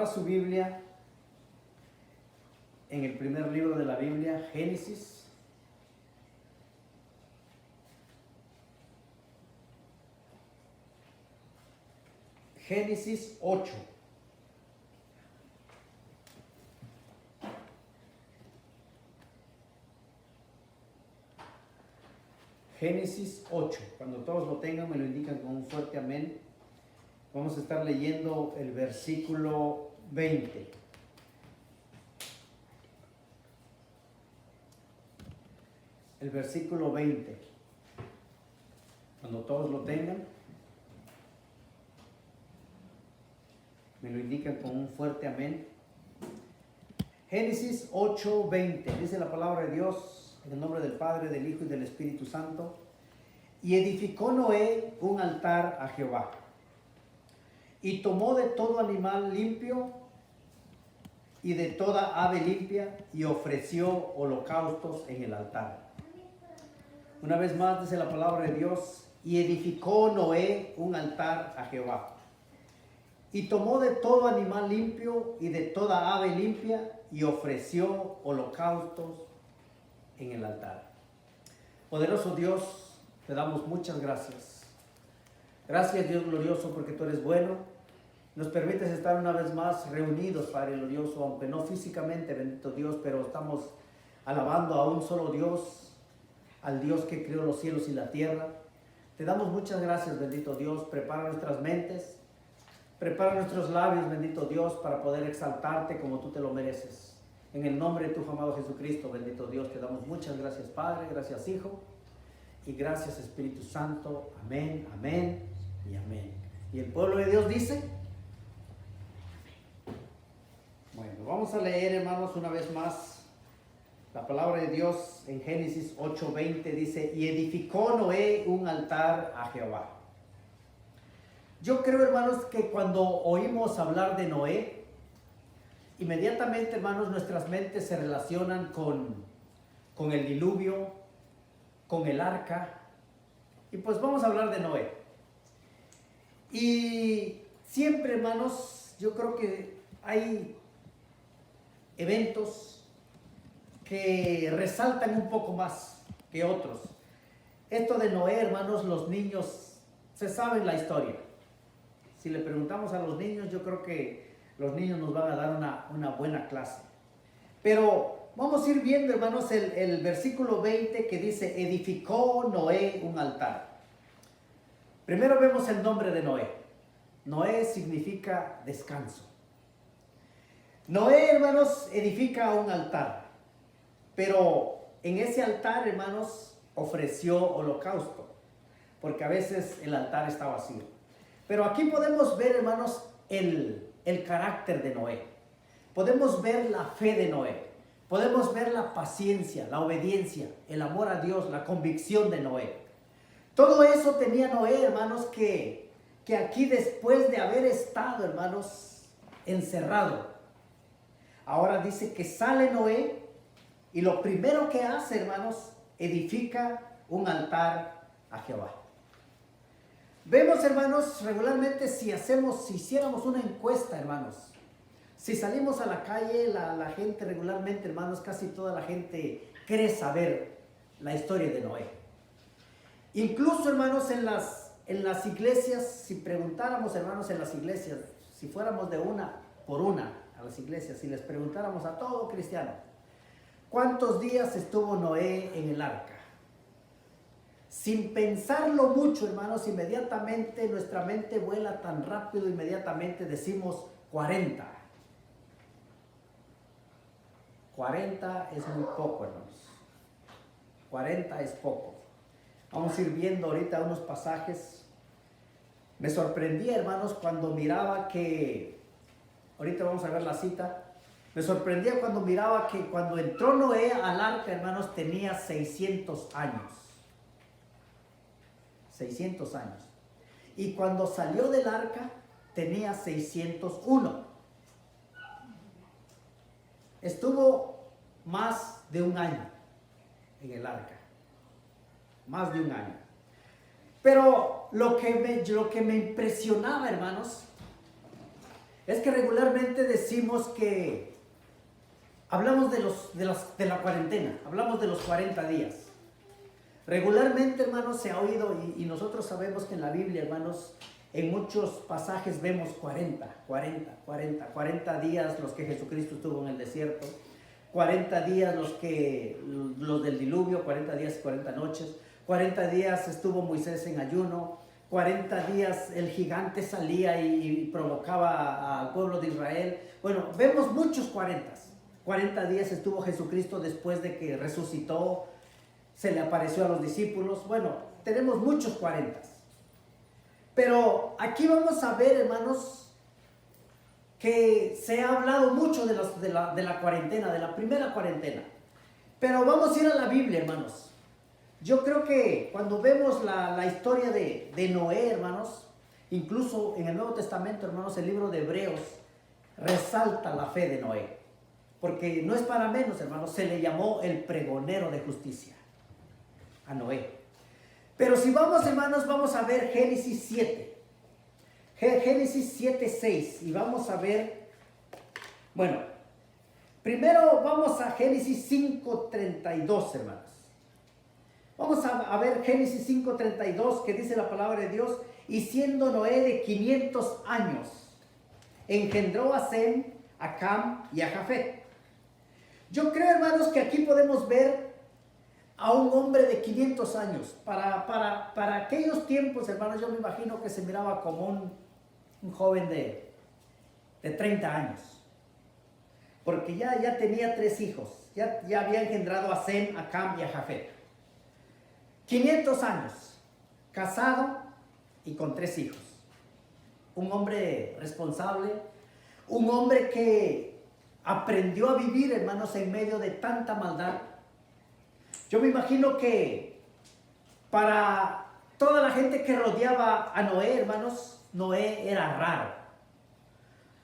Abra su Biblia en el primer libro de la Biblia, Génesis. Génesis 8. Génesis 8. Cuando todos lo tengan, me lo indican con un fuerte amén. Vamos a estar leyendo el versículo 20. El versículo 20. Cuando todos lo tengan, me lo indican con un fuerte amén. Génesis 8:20. Dice la palabra de Dios en el nombre del Padre, del Hijo y del Espíritu Santo. Y edificó Noé un altar a Jehová. Y tomó de todo animal limpio y de toda ave limpia y ofreció holocaustos en el altar. Una vez más dice la palabra de Dios, y edificó Noé un altar a Jehová. Y tomó de todo animal limpio y de toda ave limpia y ofreció holocaustos en el altar. Poderoso Dios, te damos muchas gracias. Gracias, Dios glorioso, porque tú eres bueno. Nos permites estar una vez más reunidos, Padre glorioso, aunque no físicamente, bendito Dios, pero estamos alabando a un solo Dios, al Dios que creó los cielos y la tierra. Te damos muchas gracias, bendito Dios. Prepara nuestras mentes, prepara nuestros labios, bendito Dios, para poder exaltarte como tú te lo mereces. En el nombre de tu amado Jesucristo, bendito Dios, te damos muchas gracias, Padre, gracias, Hijo, y gracias, Espíritu Santo. Amén, amén y amén. Y el pueblo de Dios dice... Bueno, vamos a leer, hermanos, una vez más la palabra de Dios en Génesis 8:20. Dice, y edificó Noé un altar a Jehová. Yo creo, hermanos, que cuando oímos hablar de Noé, inmediatamente, hermanos, nuestras mentes se relacionan con el diluvio, con el arca. Y pues vamos a hablar de Noé. Y siempre, hermanos, yo creo que hay eventos que resaltan un poco más que otros. Esto de Noé, hermanos, los niños se saben la historia. Si le preguntamos a los niños, yo creo que los niños nos van a dar una buena clase. Pero vamos a ir viendo, hermanos, el versículo 20 que dice, edificó Noé un altar. Primero vemos el nombre de Noé. Noé significa descanso. Noé, hermanos, edifica un altar, pero en ese altar, hermanos, ofreció holocausto, porque a veces el altar está vacío. Pero aquí podemos ver, hermanos, el carácter de Noé. Podemos ver la fe de Noé. Podemos ver la paciencia, la obediencia, el amor a Dios, la convicción de Noé. Todo eso tenía Noé, hermanos, que aquí después de haber estado, hermanos, encerrado, ahora dice que sale Noé y lo primero que hace, hermanos, edifica un altar a Jehová. Vemos, hermanos, regularmente si hiciéramos una encuesta, hermanos, si salimos a la calle, la gente regularmente, hermanos, casi toda la gente cree saber la historia de Noé. Incluso, hermanos, en las iglesias, si preguntáramos, hermanos, en las iglesias, si fuéramos de una por una a las iglesias, si les preguntáramos a todo cristiano, ¿cuántos días estuvo Noé en el arca? Sin pensarlo mucho, hermanos, inmediatamente nuestra mente vuela tan rápido, inmediatamente decimos 40. 40 es muy poco, hermanos. 40 es poco. Vamos a ir viendo ahorita unos pasajes. Me sorprendía, hermanos, cuando miraba que, ahorita vamos a ver la cita, me sorprendía cuando miraba que cuando entró Noé al arca, hermanos, tenía 600 años. 600 años. Y cuando salió del arca, tenía 601. Estuvo más de un año en el arca. Más de un año. Pero lo que me impresionaba, hermanos, Es que regularmente decimos que hablamos de la cuarentena, hablamos de los 40 días. Regularmente, hermanos, se ha oído y nosotros sabemos que en la Biblia, hermanos, en muchos pasajes vemos 40 días los que Jesucristo estuvo en el desierto, 40 días los del diluvio, 40 días y 40 noches, 40 días estuvo Moisés en ayuno, 40 días el gigante salía y provocaba al pueblo de Israel. Bueno, vemos muchos 40 días estuvo Jesucristo después de que resucitó, se le apareció a los discípulos. Bueno, tenemos muchos 40. Pero aquí vamos a ver, hermanos, que se ha hablado mucho de la cuarentena, de la primera cuarentena. Pero vamos a ir a la Biblia, hermanos. Yo creo que cuando vemos la historia de Noé, hermanos, incluso en el Nuevo Testamento, hermanos, el libro de Hebreos resalta la fe de Noé. Porque no es para menos, hermanos, se le llamó el pregonero de justicia a Noé. Pero si vamos, hermanos, vamos a ver Génesis 7. Génesis 7:6. Y vamos a ver, bueno, primero vamos a Génesis 5:32, hermanos. Vamos a ver Génesis 5:32, que dice la palabra de Dios: y siendo Noé de 500 años, engendró a Sem, a Cam y a Jafet. Yo creo, hermanos, que aquí podemos ver a un hombre de 500 años. Para aquellos tiempos, hermanos, yo me imagino que se miraba como un joven de 30 años. Porque ya tenía 3 hijos. Ya había engendrado a Sem, a Cam y a Jafet. 500 años, casado y con 3 hijos. Un hombre responsable, un hombre que aprendió a vivir, hermanos, en medio de tanta maldad. Yo me imagino que para toda la gente que rodeaba a Noé, hermanos, Noé era raro.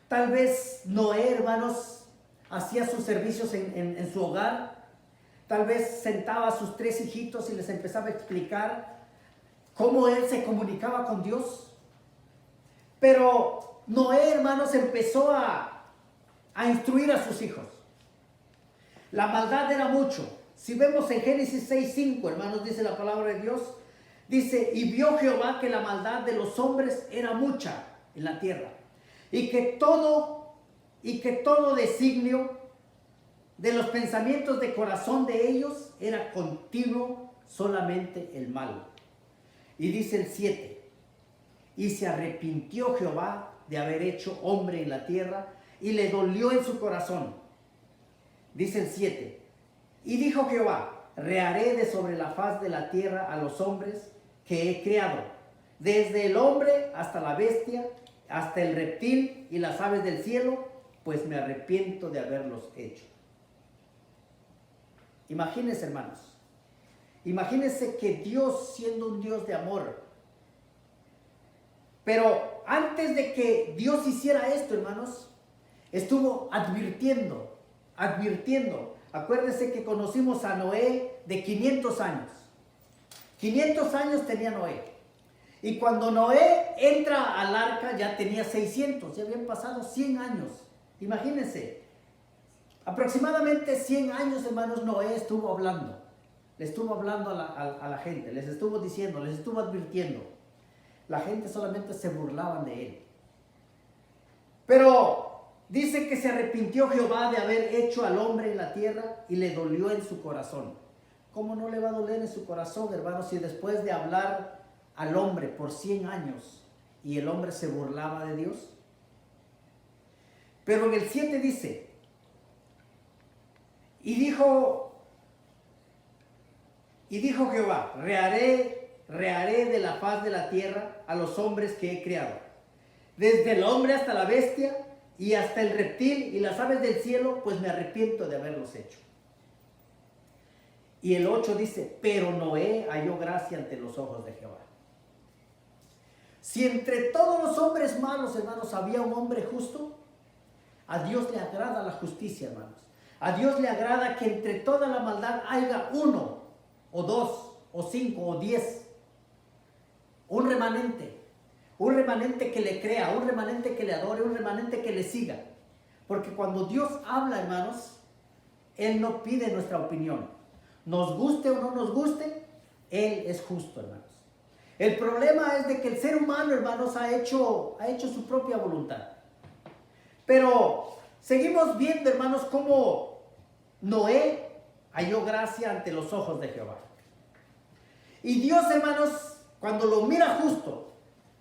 Tal vez Noé, hermanos, hacía sus servicios en su hogar. Tal vez sentaba a sus 3 hijitos y les empezaba a explicar cómo él se comunicaba con Dios. Pero Noé, hermanos, empezó a instruir a sus hijos. La maldad era mucho. Si vemos en Génesis 6:5, hermanos, dice la palabra de Dios, dice: y vio Jehová que la maldad de los hombres era mucha en la tierra, y que todo designio de los pensamientos de corazón de ellos era continuo solamente el mal. Y dice el 7: y se arrepintió Jehová de haber hecho hombre en la tierra, y le dolió en su corazón. Dice el 7: y dijo Jehová: reharé de sobre la faz de la tierra a los hombres que he creado, desde el hombre hasta la bestia, hasta el reptil y las aves del cielo, pues me arrepiento de haberlos hecho. Imagínense, hermanos, imagínense que Dios, siendo un Dios de amor, pero antes de que Dios hiciera esto, hermanos, estuvo advirtiendo. Acuérdense que conocimos a Noé de 500 años. 500 años tenía Noé. Y cuando Noé entra al arca ya tenía 600, ya habían pasado 100 años. Imagínense, aproximadamente 100 años, hermanos, Noé estuvo hablando. Le estuvo hablando a la gente, les estuvo diciendo, les estuvo advirtiendo. La gente solamente se burlaban de él. Pero dice que se arrepintió Jehová de haber hecho al hombre en la tierra y le dolió en su corazón. ¿Cómo no le va a doler en su corazón, hermanos, si después de hablar al hombre por 100 años y el hombre se burlaba de Dios? Pero en el 7 dice: y dijo Jehová: reharé de la faz de la tierra a los hombres que he creado, desde el hombre hasta la bestia y hasta el reptil y las aves del cielo, pues me arrepiento de haberlos hecho. Y el 8 dice: pero Noé halló gracia ante los ojos de Jehová. Si entre todos los hombres malos, hermanos, había un hombre justo, a Dios le agrada la justicia, hermanos. A Dios le agrada que entre toda la maldad haya 1, o 2, o 5, o 10. Un remanente remanente que le crea, un remanente que le adore, un remanente que le siga. Porque cuando Dios habla, hermanos, Él no pide nuestra opinión. Nos guste o no nos guste, Él es justo, hermanos. El problema es de que el ser humano, hermanos, ha hecho su propia voluntad. Pero seguimos viendo, hermanos, cómo Noé halló gracia ante los ojos de Jehová. Y Dios, hermanos, cuando lo mira justo,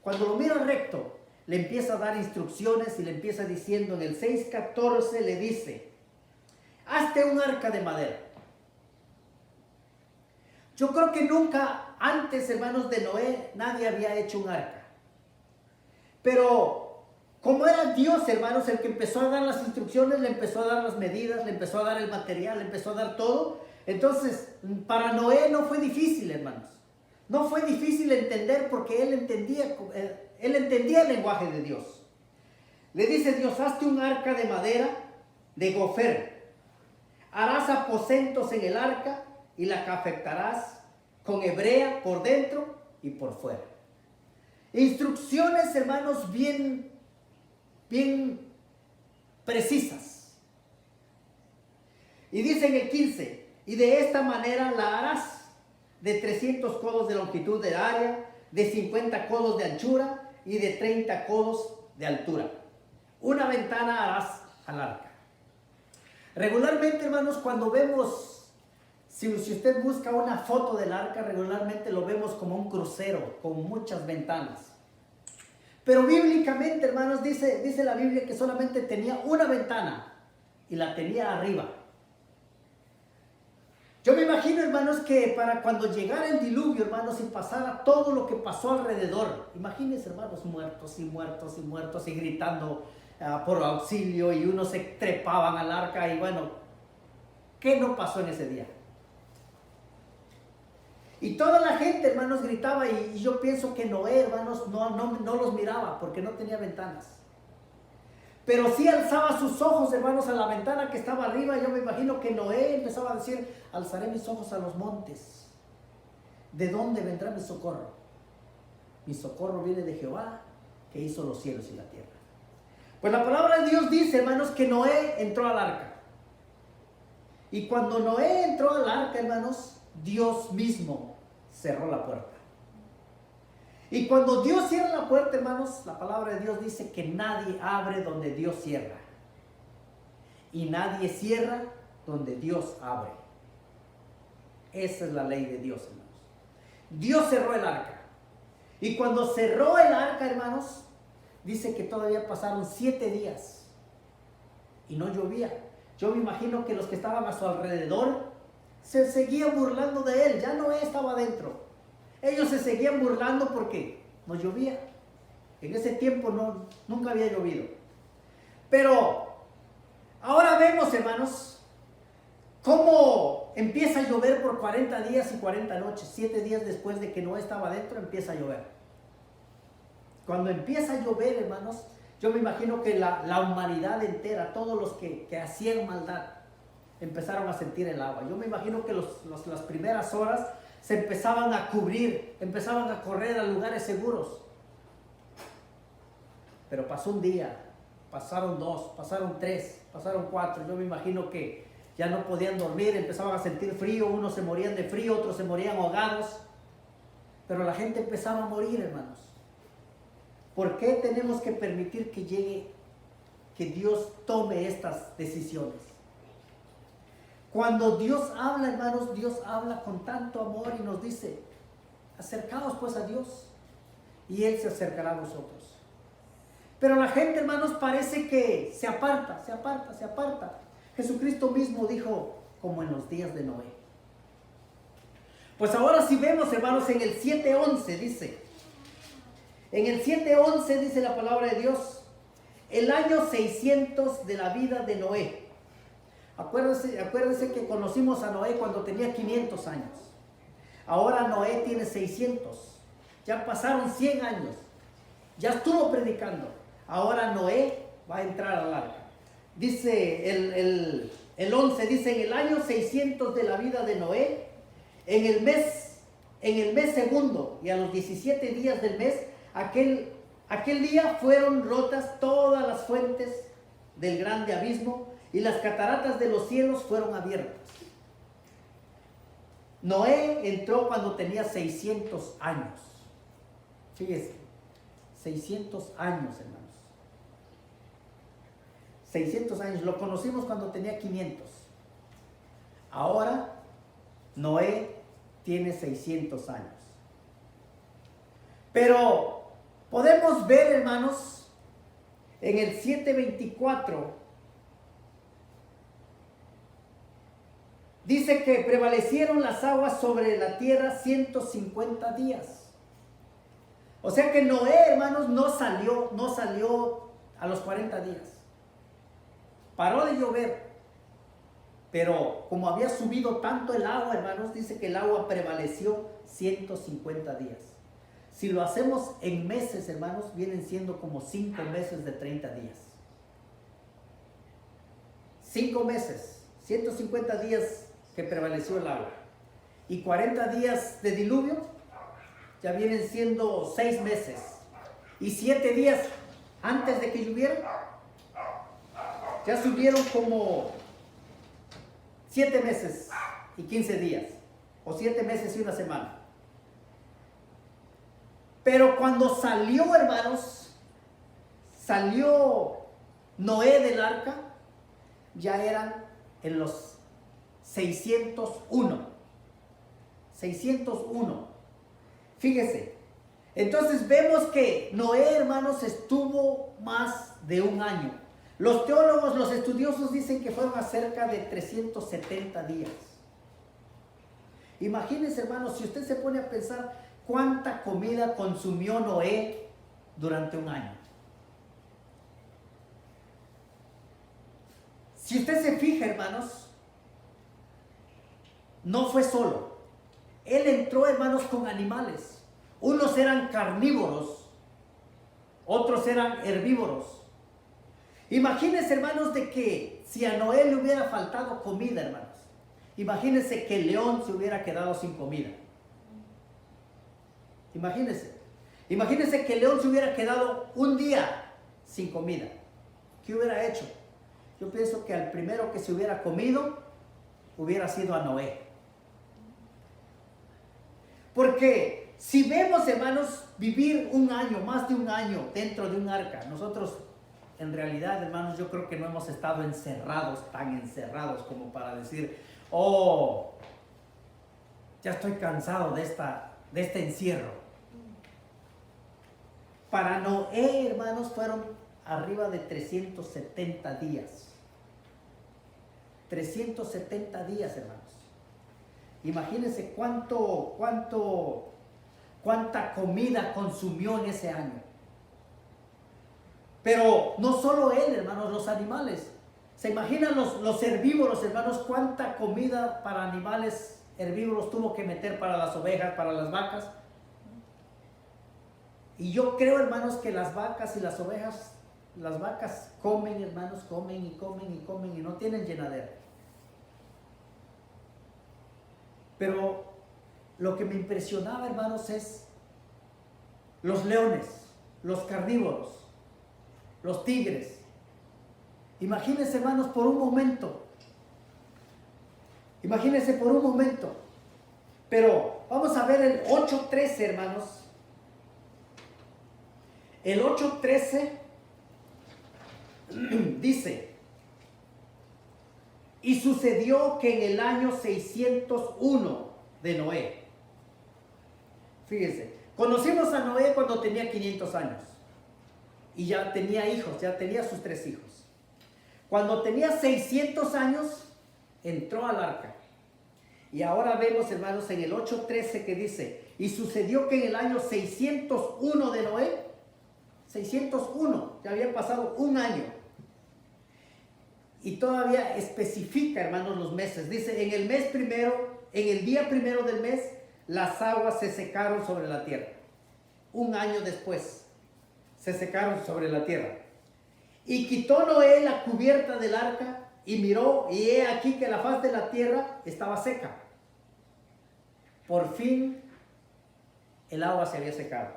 cuando lo mira recto, le empieza a dar instrucciones y le empieza diciendo en el 6:14 le dice: hazte un arca de madera. Yo creo que nunca antes, hermanos, de Noé, nadie había hecho un arca. Pero como era Dios, hermanos, el que empezó a dar las instrucciones, le empezó a dar las medidas, le empezó a dar el material, le empezó a dar todo. Entonces, para Noé no fue difícil, hermanos. No fue difícil entender porque él entendía el lenguaje de Dios. Le dice Dios: hazte un arca de madera de gofer. Harás aposentos en el arca y la cafetarás con hebrea por dentro y por fuera. Instrucciones, hermanos, bien precisas. Y dice en el 15: y de esta manera la harás de 300 codos de longitud del área, de 50 codos de anchura y de 30 codos de altura. Una ventana harás al arca. Regularmente, hermanos, cuando vemos, si usted busca una foto del arca, regularmente lo vemos como un crucero con muchas ventanas. Pero bíblicamente, hermanos, dice la Biblia que solamente tenía una ventana y la tenía arriba. Yo me imagino, hermanos, que para cuando llegara el diluvio, hermanos, y pasara todo lo que pasó alrededor, imagínense, hermanos, muertos y muertos y muertos y gritando por auxilio, y unos se trepaban al arca, y bueno, ¿qué no pasó en ese día? Y toda la gente, hermanos, gritaba, y yo pienso que Noé, hermanos, no los miraba porque no tenía ventanas. Pero sí alzaba sus ojos, hermanos, a la ventana que estaba arriba. Yo me imagino que Noé empezaba a decir: alzaré mis ojos a los montes. ¿De dónde vendrá mi socorro? Mi socorro viene de Jehová, que hizo los cielos y la tierra. Pues la palabra de Dios dice, hermanos, que Noé entró al arca. Y cuando Noé entró al arca, hermanos, Dios mismo cerró la puerta. Y cuando Dios cierra la puerta, hermanos, la palabra de Dios dice que nadie abre donde Dios cierra. Y nadie cierra donde Dios abre. Esa es la ley de Dios, hermanos. Dios cerró el arca. Y cuando cerró el arca, hermanos, dice que todavía pasaron 7 días. Y no llovía. Yo me imagino que los que estaban a su alrededor se seguían burlando de él. Ya Noé estaba adentro. Ellos se seguían burlando porque no llovía. En ese tiempo nunca había llovido. Pero ahora vemos, hermanos, cómo empieza a llover por 40 días y 40 noches. 7 días después de que Noé estaba adentro, empieza a llover. Cuando empieza a llover, hermanos, yo me imagino que la humanidad entera, todos los que hacían maldad, empezaron a sentir el agua. Yo me imagino que las primeras horas se empezaban a cubrir, empezaban a correr a lugares seguros. Pero pasó un día, pasaron 2, pasaron 3, pasaron 4. Yo me imagino que ya no podían dormir, empezaban a sentir frío, unos se morían de frío, otros se morían ahogados. Pero la gente empezaba a morir, hermanos. ¿Por qué tenemos que permitir que llegue, que Dios tome estas decisiones? Cuando Dios habla, hermanos, Dios habla con tanto amor y nos dice: acercaos pues a Dios y Él se acercará a vosotros. Pero la gente, hermanos, parece que se aparta. Jesucristo mismo dijo: como en los días de Noé. Pues ahora si vemos, hermanos, en el 7:11 dice, en el 7:11 dice la palabra de Dios: el año 600 de la vida de Noé. Acuérdense que conocimos a Noé cuando tenía 500 años. Ahora Noé tiene 600. Ya pasaron 100 años. Ya estuvo predicando. Ahora Noé va a entrar al arca. Dice el 11, dice: en el año 600 de la vida de Noé, en el mes segundo y a los 17 días del mes, aquel Aquel día fueron rotas todas las fuentes del grande abismo y las cataratas de los cielos fueron abiertas. Noé entró cuando tenía 600 años. Fíjese, 600 años, hermanos. 600 años. Lo conocimos cuando tenía 500. Ahora, Noé tiene 600 años. Pero podemos ver, hermanos, en el 7:24, dice que prevalecieron las aguas sobre la tierra 150 días. O sea que Noé, hermanos, no salió a los 40 días. Paró de llover, pero como había subido tanto el agua, hermanos, dice que el agua prevaleció 150 días. Si lo hacemos en meses, hermanos, vienen siendo como 5 meses de 30 días. 5 meses, 150 días que prevaleció el agua. Y 40 días de diluvio, ya vienen siendo 6 meses. Y 7 días antes de que lloviera, ya subieron como 7 meses y 15 días. O 7 meses y una semana. Pero cuando salió, hermanos, salió Noé del arca, ya eran en los 601. 601. Fíjese. Entonces vemos que Noé, hermanos, estuvo más de un año. Los teólogos, los estudiosos dicen que fueron cerca de 370 días. Imagínense, hermanos, si usted se pone a pensar cuánta comida consumió Noé durante un año. Si usted se fija, hermanos, no fue solo. Él entró, hermanos, con animales. Unos eran carnívoros, otros eran herbívoros. Imagínense, hermanos, de que si a Noé le hubiera faltado comida, hermanos, imagínense que el león se hubiera quedado sin comida. Imagínense que el león se hubiera quedado un día sin comida. ¿Qué hubiera hecho? Yo pienso que al primero que se hubiera comido hubiera sido a Noé. Porque si vemos, hermanos, vivir un año, más de un año dentro de un arca, nosotros en realidad, hermanos, yo creo que no hemos estado encerrados, tan encerrados como para decir, oh, ya estoy cansado de este encierro. Para Noé, hermanos, fueron arriba de 370 días. 370 días, hermanos. Imagínense cuánta comida consumió en ese año. Pero no solo él, hermanos, los animales. ¿Se imaginan los herbívoros, hermanos, cuánta comida para animales herbívoros tuvo que meter para las ovejas, para las vacas? Y yo creo, hermanos, que las vacas y las ovejas, las vacas comen, hermanos, comen y no tienen llenadera. Pero lo que me impresionaba, hermanos, es los leones, los carnívoros, los tigres. Imagínense, hermanos, por un momento. Pero vamos a ver el 8:13, hermanos. El 8:13 dice: y sucedió que en el año 601 de Noé. Fíjense, conocimos a Noé cuando tenía 500 años. Y ya tenía hijos, ya tenía sus 3 hijos. Cuando tenía 600 años, entró al arca. Y ahora vemos, hermanos, en el 8:13 que dice: y sucedió que en el año 601 de Noé, 601, ya había pasado un año. Y todavía especifica, hermanos, los meses. Dice, en el mes primero, en el día primero del mes, las aguas se secaron sobre la tierra. Un año después, se secaron sobre la tierra. Y quitó Noé la cubierta del arca y miró, y he aquí que la faz de la tierra estaba seca. Por fin, el agua se había secado.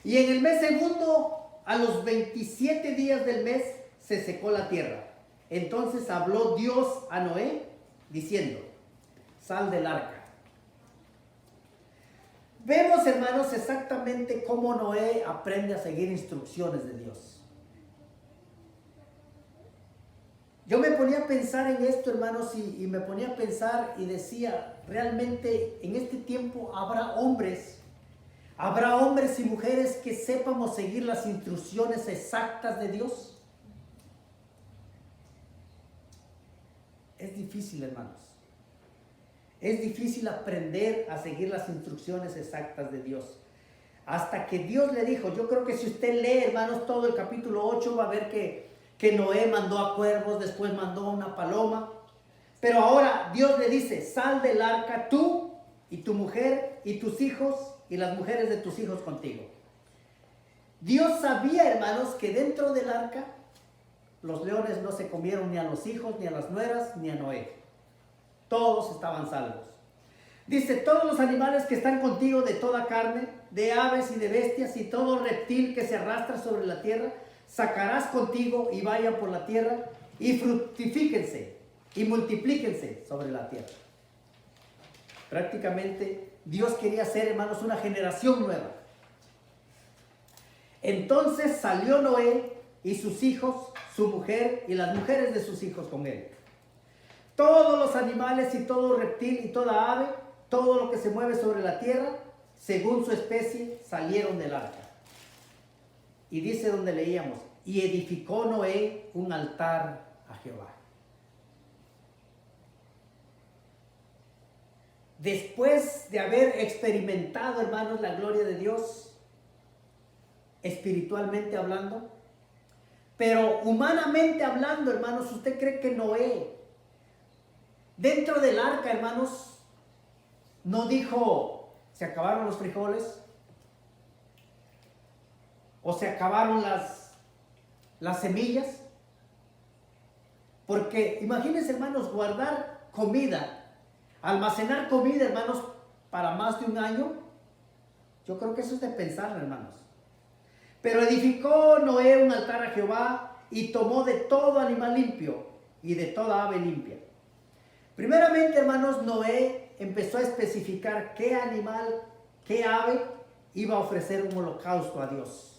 Y en el mes segundo, a los 27 días del mes, se secó la tierra. Entonces habló Dios a Noé, diciendo, sal del arca. Vemos, hermanos, exactamente cómo Noé aprende a seguir instrucciones de Dios. Yo me ponía a pensar en esto, hermanos, y me ponía a pensar y decía, realmente en este tiempo habrá hombres y mujeres que sepamos seguir las instrucciones exactas de Dios. Es difícil, hermanos. Es difícil aprender a seguir las instrucciones exactas de Dios. Hasta que Dios le dijo, yo creo que si usted lee, hermanos, todo el capítulo 8, va a ver que Noé mandó a cuervos, después mandó a una paloma. Pero ahora Dios le dice, sal del arca tú y tu mujer y tus hijos y las mujeres de tus hijos contigo. Dios sabía, hermanos, que dentro del arca los leones no se comieron ni a los hijos, ni a las nueras, ni a Noé. Todos estaban salvos. Dice, todos los animales que están contigo de toda carne, de aves y de bestias y todo reptil que se arrastra sobre la tierra, sacarás contigo y vayan por la tierra y fructifíquense y multiplíquense sobre la tierra. Prácticamente Dios quería hacer, hermanos, una generación nueva. Entonces salió Noé y sus hijos, su mujer y las mujeres de sus hijos con él. Todos los animales y todo reptil y toda ave, todo lo que se mueve sobre la tierra, según su especie, salieron del arca. Y dice donde leíamos, y edificó Noé un altar a Jehová. Después de haber experimentado, hermanos, la gloria de Dios, espiritualmente hablando, pero humanamente hablando, hermanos, ¿usted cree que Noé, dentro del arca, hermanos, no dijo, se acabaron los frijoles? ¿O se acabaron las semillas? Porque imagínense, hermanos, guardar comida, almacenar comida, hermanos, para más de un año. Yo creo que eso es de pensar, hermanos. Pero edificó Noé un altar a Jehová y tomó de todo animal limpio y de toda ave limpia. Primeramente, hermanos, Noé empezó a especificar qué animal, qué ave iba a ofrecer un holocausto a Dios.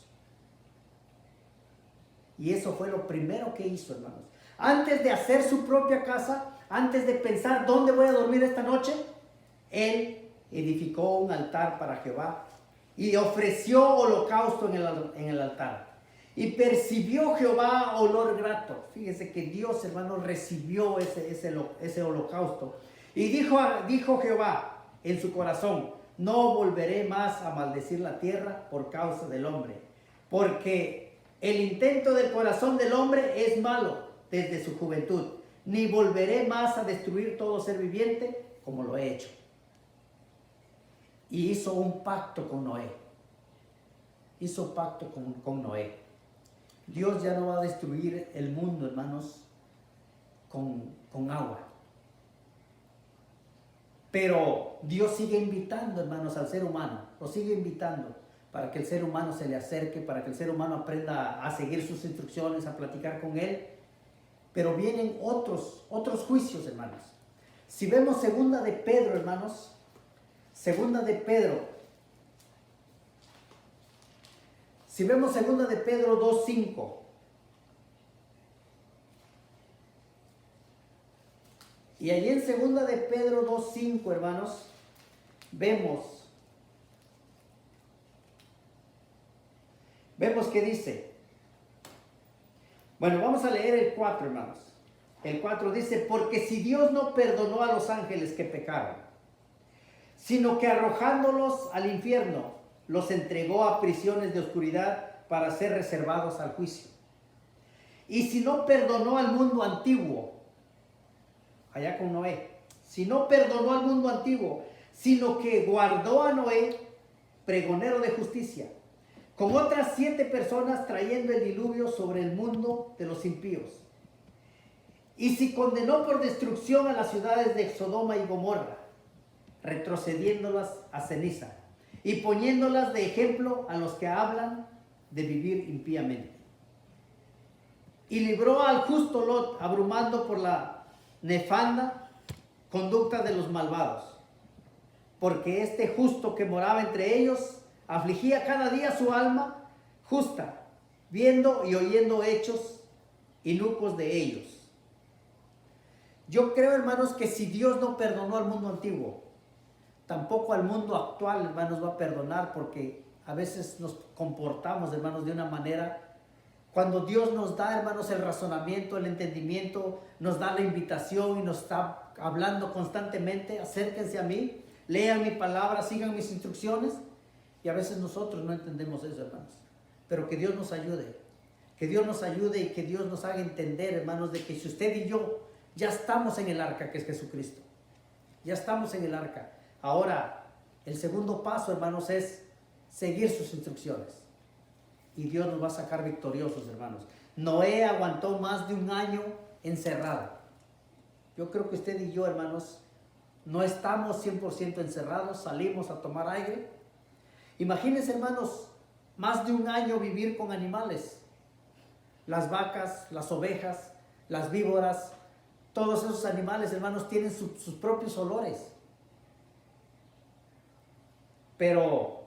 Y eso fue lo primero que hizo, hermanos. Antes de hacer su propia casa, antes de pensar dónde voy a dormir esta noche, él edificó un altar para Jehová y ofreció holocausto en el altar. Y percibió Jehová olor grato. Fíjese que Dios, hermanos, recibió ese holocausto. Y dijo Jehová en su corazón, no volveré más a maldecir la tierra por causa del hombre, porque el intento del corazón del hombre es malo desde su juventud, ni volveré más a destruir todo ser viviente como lo he hecho. Y hizo un pacto con Noé. Hizo pacto con Noé. Dios ya no va a destruir el mundo, hermanos, con agua. Pero Dios sigue invitando, hermanos, al ser humano. Lo sigue invitando para que el ser humano se le acerque, para que el ser humano aprenda a seguir sus instrucciones, a platicar con él. Pero vienen otros juicios, hermanos. Si vemos segunda de Pedro, hermanos, segunda de Pedro. Si vemos segunda de Pedro 2:5. Y allí en segunda de Pedro 2:5, hermanos, vemos que dice, bueno, vamos a leer el 4, hermanos. El 4 dice, porque si Dios no perdonó a los ángeles que pecaron, sino que arrojándolos al infierno, los entregó a prisiones de oscuridad para ser reservados al juicio. Y si no perdonó al mundo antiguo, allá con Noé, si no perdonó al mundo antiguo, sino que guardó a Noé, pregonero de justicia, con otras 7 personas trayendo el diluvio sobre el mundo de los impíos. Y si condenó por destrucción a las ciudades de Sodoma y Gomorra, retrocediéndolas a ceniza. y poniéndolas de ejemplo a los que hablan de vivir impíamente. Y libró al justo Lot, abrumando por la nefanda conducta de los malvados, porque este justo que moraba entre ellos afligía cada día su alma justa, viendo y oyendo hechos inicuos de ellos. Yo creo, hermanos, que si Dios no perdonó al mundo antiguo, tampoco al mundo actual, hermanos, va a perdonar, porque a veces nos comportamos, hermanos, de una manera. Cuando Dios nos da, hermanos, el razonamiento, el entendimiento, nos da la invitación y nos está hablando constantemente: acérquense a mí, lean mi palabra, sigan mis instrucciones. Y a veces nosotros no entendemos eso, hermanos. Pero que Dios nos ayude. Que Dios nos ayude y que Dios nos haga entender, hermanos, de que si usted y yo ya estamos en el arca, que es Jesucristo. Ya estamos en el arca. Ahora, el segundo paso, hermanos, es seguir sus instrucciones. Y Dios nos va a sacar victoriosos, hermanos. Noé aguantó más de un año encerrado. Yo creo que usted y yo, hermanos, no estamos 100% encerrados, salimos a tomar aire. Imagínense, hermanos, más de un año vivir con animales. Las vacas, las ovejas, las víboras, todos esos animales, hermanos, tienen sus propios olores. Pero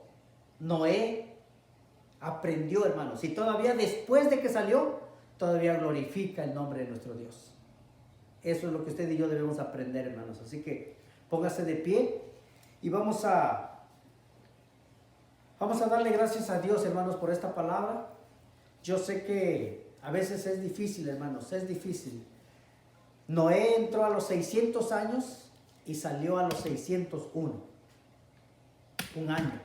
Noé aprendió, hermanos, y todavía después de que salió, todavía glorifica el nombre de nuestro Dios. Eso es lo que usted y yo debemos aprender, hermanos. Así que póngase de pie y vamos a darle gracias a Dios, hermanos, por esta palabra. Yo sé que a veces es difícil, hermanos, es difícil. Noé entró a los 600 años y salió a los 601. Un año.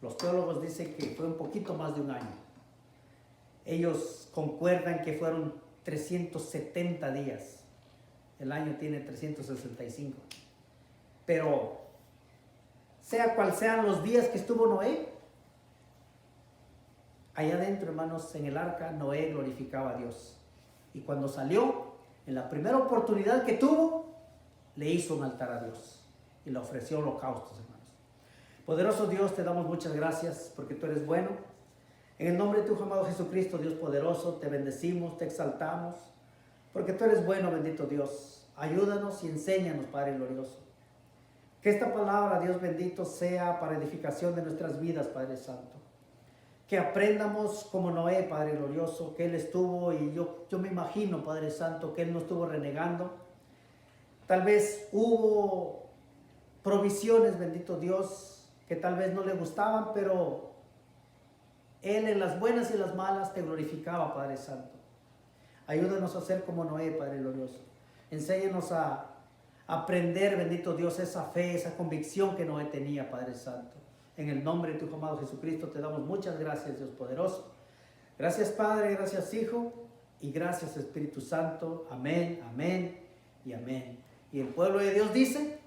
Los teólogos dicen que fue un poquito más de un año. Ellos concuerdan que fueron 370 días. El año tiene 365. Pero, sea cual sean los días que estuvo Noé, allá adentro, hermanos, en el arca, Noé glorificaba a Dios. Y cuando salió, en la primera oportunidad que tuvo, le hizo un altar a Dios y le ofreció holocaustos, hermanos. Poderoso Dios, te damos muchas gracias porque tú eres bueno. En el nombre de tu amado Jesucristo, Dios poderoso, te bendecimos, te exaltamos, porque tú eres bueno, bendito Dios. Ayúdanos y enséñanos, Padre glorioso. Que esta palabra, Dios bendito, sea para edificación de nuestras vidas, Padre Santo. Que aprendamos como Noé, Padre glorioso, que él estuvo, y yo me imagino, Padre Santo, que él no estuvo renegando. Tal vez hubo provisiones, bendito Dios, que tal vez no le gustaban, pero él en las buenas y las malas te glorificaba, Padre Santo. Ayúdanos a ser como Noé, Padre glorioso. Enséñanos a aprender, bendito Dios, esa fe, esa convicción que Noé tenía, Padre Santo. En el nombre de tu amado Jesucristo te damos muchas gracias, Dios poderoso. Gracias, Padre, gracias, Hijo, y gracias, Espíritu Santo. Amén, amén y amén. Y el pueblo de Dios dice...